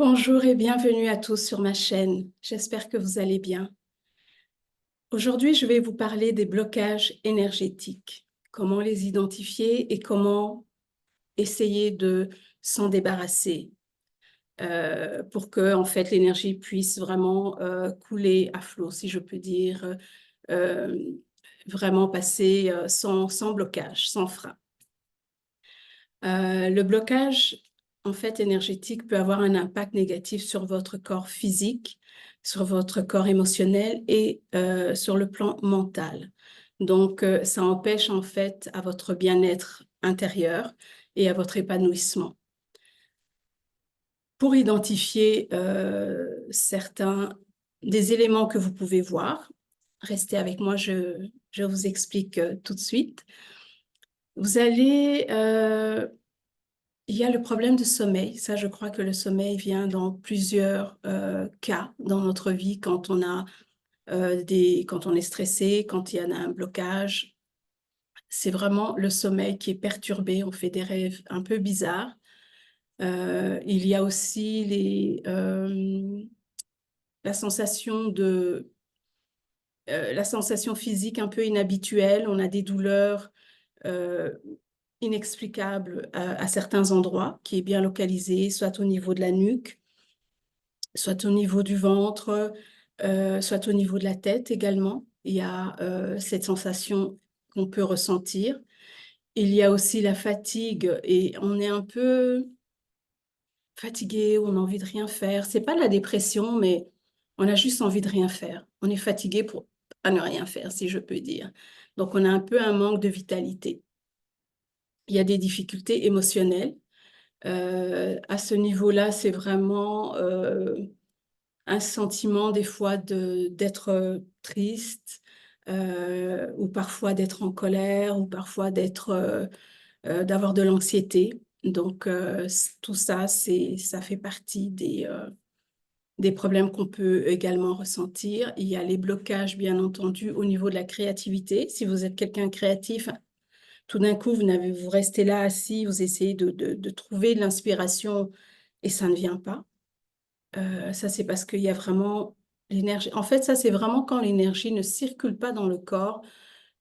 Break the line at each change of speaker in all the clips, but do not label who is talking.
Bonjour et bienvenue à tous sur ma chaîne. J'espère que vous allez bien. Aujourd'hui, je vais vous parler des blocages énergétiques, comment les identifier et comment essayer de s'en débarrasser pour que en fait, l'énergie puisse vraiment couler à flot, si je peux dire, euh, vraiment passer sans blocage, sans frein. Le blocage, en fait, énergétique peut avoir un impact négatif sur votre corps physique, sur votre corps émotionnel et sur le plan mental. Donc, ça empêche en fait à votre bien-être intérieur et à votre épanouissement. Pour identifier certains des éléments que vous pouvez voir, restez avec moi, je vous explique tout de suite. Vous allez il y a le problème de sommeil. Ça, je crois que le sommeil vient dans plusieurs cas dans notre vie quand on a quand on est stressé, quand il y en a un blocage. C'est vraiment le sommeil qui est perturbé. On fait des rêves un peu bizarres. Il y a aussi la sensation la sensation physique un peu inhabituelle. On a des douleurs euh, inexplicable à certains endroits, qui est bien localisé, soit au niveau de la nuque, soit au niveau du ventre, soit au niveau de la tête également. Il y a cette sensation qu'on peut ressentir. Il y a aussi la fatigue et on est un peu fatigué, on a envie de rien faire. C'est pas la dépression, mais on a juste envie de rien faire. On est fatigué pour à ne rien faire, si je peux dire. Donc on a un peu un manque de vitalité. Il y a des difficultés émotionnelles. À ce niveau-là, c'est vraiment un sentiment des fois d'être triste ou parfois d'être en colère ou parfois d'avoir de l'anxiété. Donc, tout ça, ça fait partie des problèmes qu'on peut également ressentir. Il y a les blocages, bien entendu, au niveau de la créativité. Si vous êtes quelqu'un de créatif, tout d'un coup, vous restez là assis, vous essayez de trouver de l'inspiration et ça ne vient pas. Ça, c'est parce qu'il y a vraiment l'énergie. En fait, ça, c'est vraiment quand l'énergie ne circule pas dans le corps,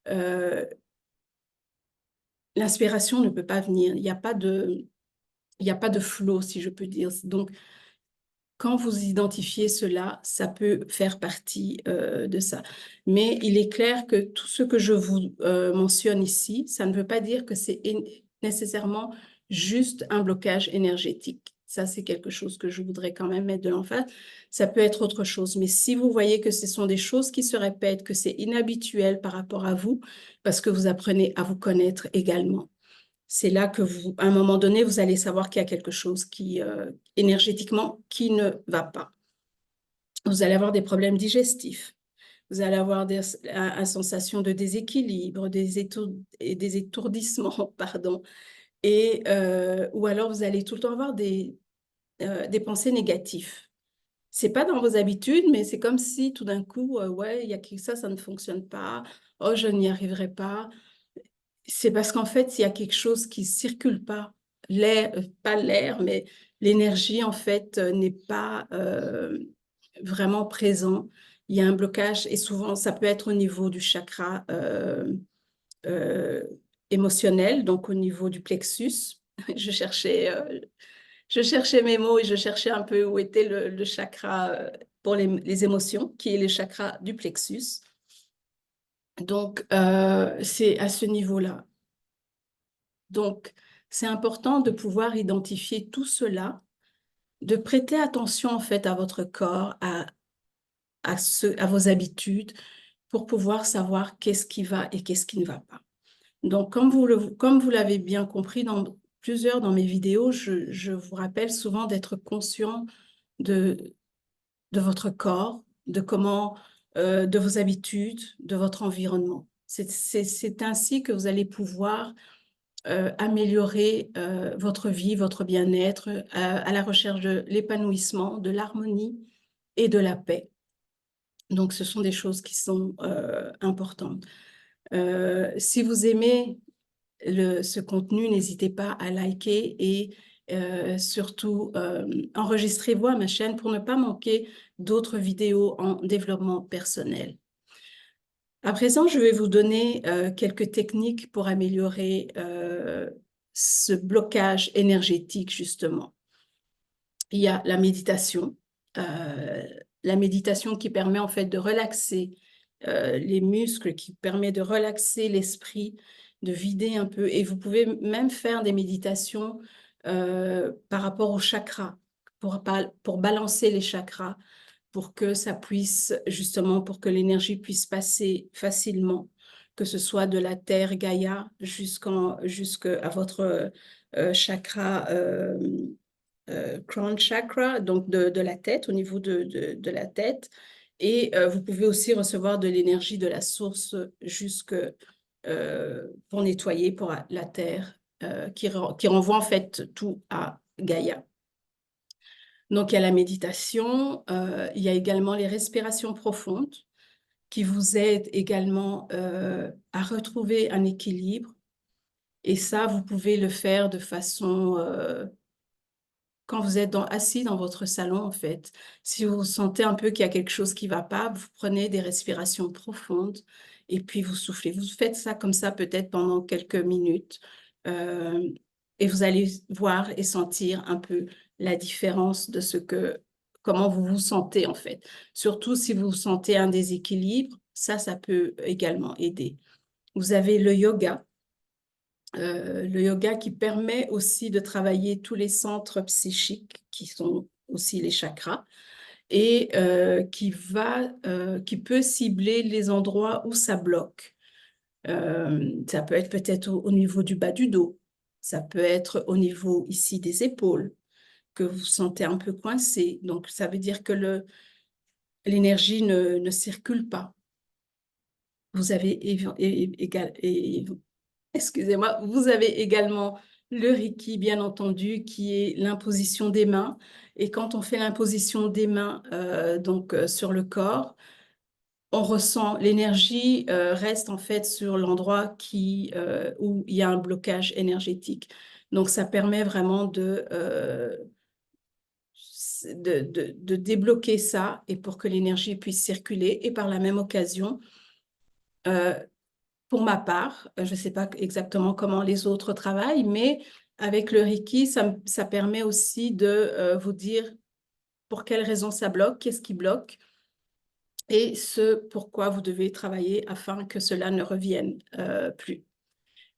euh, l'inspiration ne peut pas venir. Il n'y a pas de flow, si je peux dire. Donc, quand vous identifiez cela, ça peut faire partie de ça. Mais il est clair que tout ce que je vous mentionne ici, ça ne veut pas dire que c'est nécessairement juste un blocage énergétique. Ça, c'est quelque chose que je voudrais quand même mettre de l'emphase. Ça peut être autre chose. Mais si vous voyez que ce sont des choses qui se répètent, que c'est inhabituel par rapport à vous, parce que vous apprenez à vous connaître également, c'est là que vous, à un moment donné, vous allez savoir qu'il y a quelque chose qui, énergétiquement, qui ne va pas. Vous allez avoir des problèmes digestifs. Vous allez avoir une sensation de déséquilibre, des étourdissements, pardon. Ou alors, vous allez tout le temps avoir des pensées négatives. C'est pas dans vos habitudes, mais c'est comme si tout d'un coup, ouais, il y a ça ne fonctionne pas. Oh, je n'y arriverai pas. C'est parce qu'en fait, il y a quelque chose qui circule pas. L'air, pas l'air, mais l'énergie, en fait, n'est pas vraiment présent. Il y a un blocage et souvent, ça peut être au niveau du chakra euh, émotionnel, donc au niveau du plexus. Je cherchais, je cherchais mes mots et je cherchais un peu où était le chakra pour les émotions, qui est le chakra du plexus. Donc, c'est à ce niveau-là. Donc, c'est important de pouvoir identifier tout cela, de prêter attention en fait à votre corps, à vos habitudes, pour pouvoir savoir qu'est-ce qui va et qu'est-ce qui ne va pas. Donc, comme vous l'avez bien compris dans mes vidéos, je vous rappelle souvent d'être conscient de, de votre corps, de vos habitudes, de votre environnement. C'est ainsi que vous allez pouvoir améliorer votre vie, votre bien-être, à la recherche de l'épanouissement, de l'harmonie et de la paix. Donc, ce sont des choses qui sont importantes. Si vous aimez ce contenu, n'hésitez pas à liker et Surtout, enregistrez-vous à ma chaîne pour ne pas manquer d'autres vidéos en développement personnel. À présent, je vais vous donner quelques techniques pour améliorer ce blocage énergétique, justement. Il y a la méditation qui permet en fait de relaxer les muscles, qui permet de relaxer l'esprit, de vider un peu. Et vous pouvez même faire des méditations par rapport aux chakras, pour balancer les chakras, pour que ça puisse, justement, pour que l'énergie puisse passer facilement, que ce soit de la terre Gaïa jusqu'à votre chakra, crown chakra, donc de la tête, au niveau de la tête. Et vous pouvez aussi recevoir de l'énergie de la source pour nettoyer pour la terre, qui renvoie en fait tout à Gaïa. Donc, il y a la méditation, il y a également les respirations profondes qui vous aident également à retrouver un équilibre. Et ça, vous pouvez le faire de façon, quand vous êtes assis dans votre salon, en fait. Si vous sentez un peu qu'il y a quelque chose qui ne va pas, vous prenez des respirations profondes et puis vous soufflez. Vous faites ça comme ça peut-être pendant quelques minutes. Et vous allez voir et sentir un peu la différence de comment vous vous sentez en fait. Surtout si vous sentez un déséquilibre, ça peut également aider. Vous avez le yoga qui permet aussi de travailler tous les centres psychiques qui sont aussi les chakras et qui peut cibler les endroits où ça bloque. Ça peut être peut-être au niveau du bas du dos, ça peut être au niveau ici des épaules, que vous sentez un peu coincé. Donc, ça veut dire que l'énergie ne circule pas. Vous avez excusez-moi, vous avez également le Reiki, bien entendu, qui est l'imposition des mains. Et quand on fait l'imposition des mains sur le corps, on ressent l'énergie reste en fait sur l'endroit où il y a un blocage énergétique. Donc, ça permet vraiment de débloquer ça et pour que l'énergie puisse circuler. Et par la même occasion, pour ma part, je ne sais pas exactement comment les autres travaillent, mais avec le Reiki, ça permet aussi de vous dire pour quelles raisons ça bloque, qu'est-ce qui bloque et ce pourquoi vous devez travailler afin que cela ne revienne plus.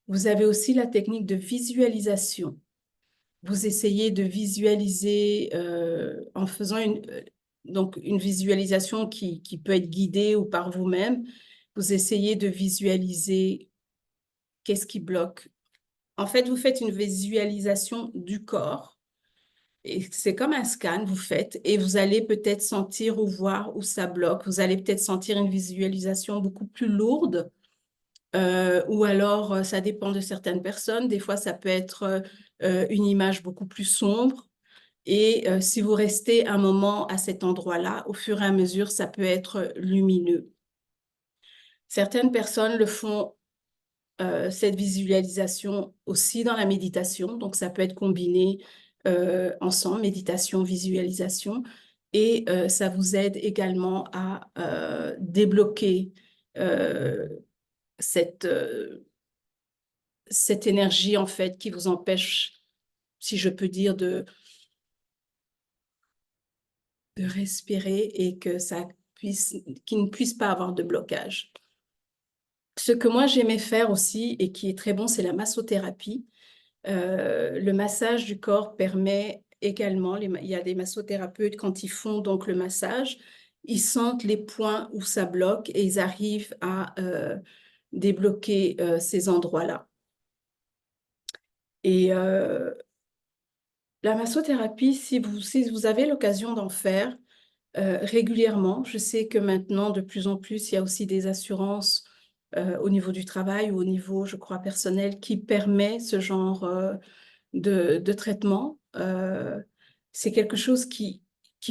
Vous avez aussi la technique de visualisation. Vous essayez de visualiser en faisant une visualisation qui peut être guidée ou par vous-même. Vous essayez de visualiser qu'est-ce qui bloque. En fait, vous faites une visualisation du corps. Et c'est comme un scan, vous faites, et vous allez peut-être sentir ou voir où ça bloque. Vous allez peut-être sentir une visualisation beaucoup plus lourde, ou alors ça dépend de certaines personnes. Des fois, ça peut être une image beaucoup plus sombre. Et si vous restez un moment à cet endroit-là, au fur et à mesure, ça peut être lumineux. Certaines personnes le font cette visualisation aussi dans la méditation. Donc, ça peut être combiné ensemble, méditation, visualisation. Et ça vous aide également à débloquer cette énergie, en fait, qui vous empêche, si je peux dire, de respirer et qu'il ne puisse pas avoir de blocage. Ce que moi, j'aimais faire aussi et qui est très bon, c'est la massothérapie. Le massage du corps permet également, il y a des massothérapeutes, quand ils font donc le massage, ils sentent les points où ça bloque et ils arrivent à débloquer ces endroits-là. Et la massothérapie, si vous avez l'occasion d'en faire régulièrement, je sais que maintenant, de plus en plus, il y a aussi des assurances au niveau du travail ou au niveau, je crois, personnel qui permet ce genre de traitement. C'est quelque chose qui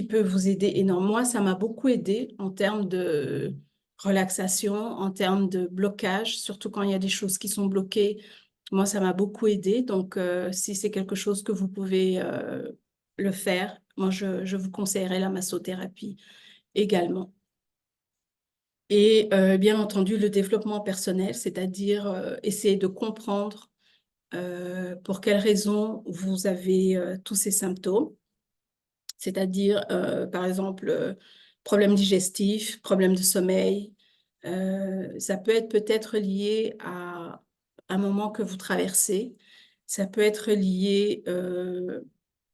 peut vous aider énormément. Moi, ça m'a beaucoup aidé en termes de relaxation, en termes de blocage, surtout quand il y a des choses qui sont bloquées Moi, ça m'a beaucoup aidé. Donc, si c'est quelque chose que vous pouvez le faire, moi, je vous conseillerais la massothérapie également. Et bien entendu, le développement personnel, c'est-à-dire essayer de comprendre pour quelles raisons vous avez tous ces symptômes, c'est-à-dire, par exemple, problèmes digestifs, problèmes de sommeil. Ça peut être peut-être lié à un moment que vous traversez. Ça peut être lié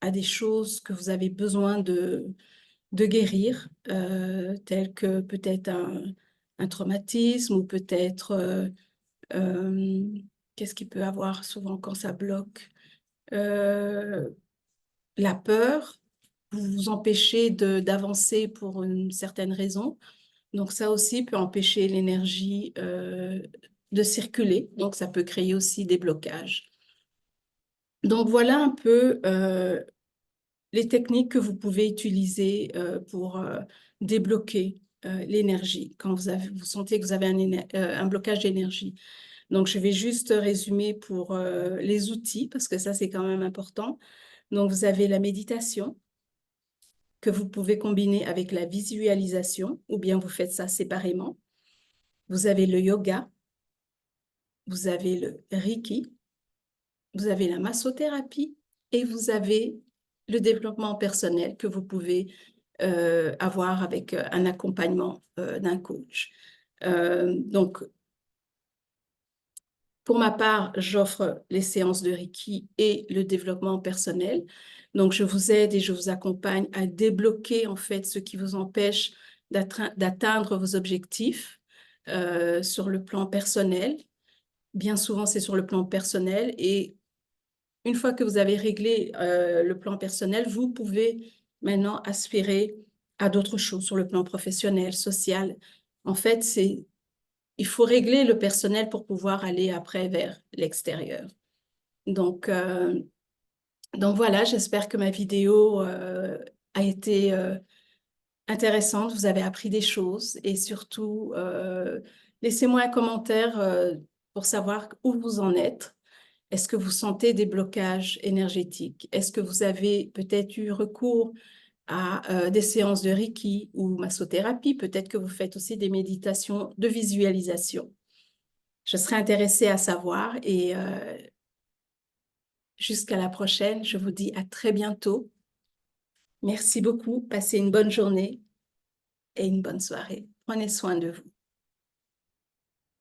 à des choses que vous avez besoin de guérir, telles que peut-être un traumatisme ou peut-être, euh, qu'est-ce qu'il peut avoir souvent quand ça bloque? Euh, la peur, vous vous empêchez d'avancer pour une certaine raison. Donc ça aussi peut empêcher l'énergie de circuler. Donc ça peut créer aussi des blocages. Donc voilà un peu les techniques que vous pouvez utiliser pour débloquer l'énergie quand vous sentez que vous avez un blocage d'énergie. Donc je vais juste résumer pour les outils parce que ça c'est quand même important. Donc vous avez la méditation que vous pouvez combiner avec la visualisation ou bien vous faites ça séparément. Vous avez le yoga, vous avez le Reiki, vous avez la massothérapie et vous avez le développement personnel que vous pouvez avoir avec un accompagnement d'un coach. Donc, pour ma part, j'offre les séances de Reiki et le développement personnel. Donc, je vous aide et je vous accompagne à débloquer en fait ce qui vous empêche d'atteindre vos objectifs sur le plan personnel. Bien souvent, c'est sur le plan personnel et une fois que vous avez réglé le plan personnel, vous pouvez maintenant aspirer à d'autres choses sur le plan professionnel, social. En fait, il faut régler le personnel pour pouvoir aller après vers l'extérieur. Donc, donc voilà, j'espère que ma vidéo a été intéressante, vous avez appris des choses et surtout, laissez-moi un commentaire pour savoir où vous en êtes. Est-ce que vous sentez des blocages énergétiques? Est-ce que vous avez peut-être eu recours à des séances de Reiki ou massothérapie? Peut-être que vous faites aussi des méditations de visualisation. Je serais intéressée à savoir et jusqu'à la prochaine, je vous dis à très bientôt. Merci beaucoup, passez une bonne journée et une bonne soirée. Prenez soin de vous.